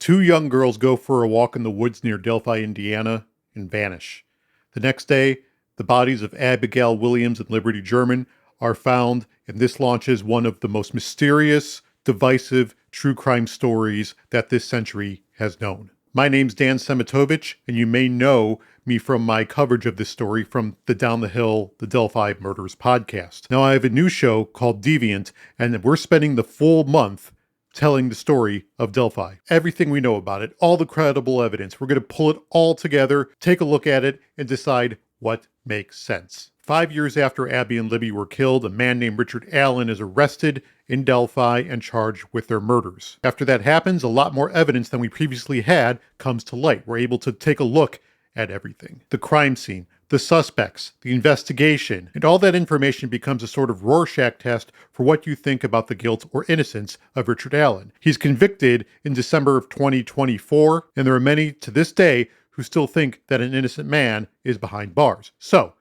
Two young girls go for a walk in the woods near Delphi, Indiana, and vanish. The next day, the bodies of Abigail Williams and Liberty German are found, and this launches one of the most mysterious, divisive true crime stories that this century has known. My name's Dan Semitovich, and you may know me from my coverage of this story from the Down the Hill, the Delphi Murders podcast. Now, I have a new show called Deviant, and we're spending the full month telling the story of Delphi. Everything we know about it, all the credible evidence. We're going to pull it all together, take a look at it, and decide what makes sense. 5 years after Abby and Libby were killed, a man named Richard Allen is arrested in Delphi and charged with their murders. After that happens, a lot more evidence than we previously had comes to light. We're able to take a look at everything. The crime scene, the suspects, the investigation, and all that information becomes a sort of Rorschach test for what you think about the guilt or innocence of Richard Allen. He's convicted in December of 2024, and there are many to this day who still think that an innocent man is behind bars. So,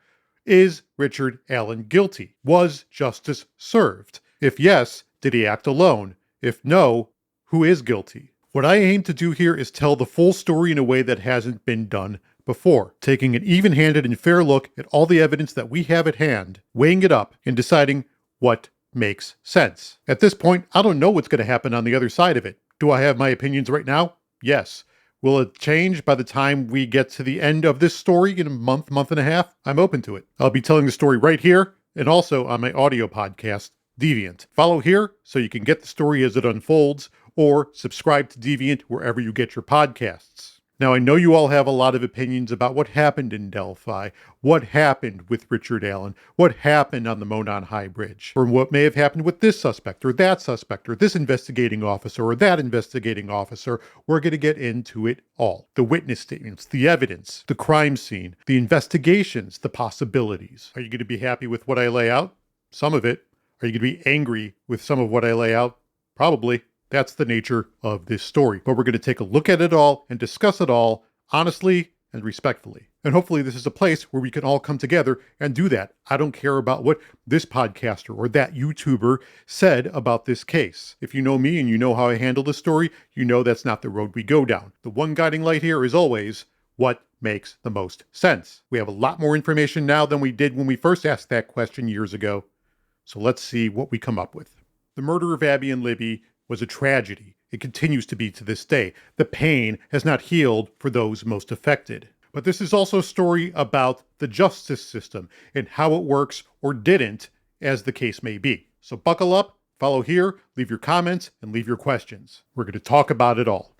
is Richard Allen guilty? Was justice served? If yes, did he act alone? If no, who is guilty? What I aim to do here is tell the full story in a way that hasn't been done before, taking an even-handed and fair look at all the evidence that we have at hand, weighing it up, and deciding what makes sense. At this point, I don't know what's going to happen on the other side of it. Do I have my opinions right now? Yes. Will it change by the time we get to the end of this story in a month and a half? I'm open to it. I'll be telling the story right here and also on my audio podcast, Deviant. Follow here so you can get the story as it unfolds, or subscribe to Deviant wherever you get your podcasts. Now, I know you all have a lot of opinions about what happened in Delphi, what happened with Richard Allen, what happened on the Monon High Bridge, or what may have happened with this suspect, or that suspect, or this investigating officer, or that investigating officer. We're going to get into it all. The witness statements, the evidence, the crime scene, the investigations, the possibilities. Are you going to be happy with what I lay out? Some of it. Are you going to be angry with some of what I lay out? Probably. That's the nature of this story. But we're going to take a look at it all and discuss it all honestly and respectfully. And hopefully this is a place where we can all come together and do that. I don't care about what this podcaster or that YouTuber said about this case. If you know me and you know how I handle this story, you know that's not the road we go down. The one guiding light here is always what makes the most sense. We have a lot more information now than we did when we first asked that question years ago. So let's see what we come up with. The murder of Abby and Libby was a tragedy. It continues to be to this day. The pain has not healed for those most affected. But this is also a story about the justice system and how it works or didn't, as the case may be. So buckle up, follow here, leave your comments, and leave your questions. We're going to talk about it all.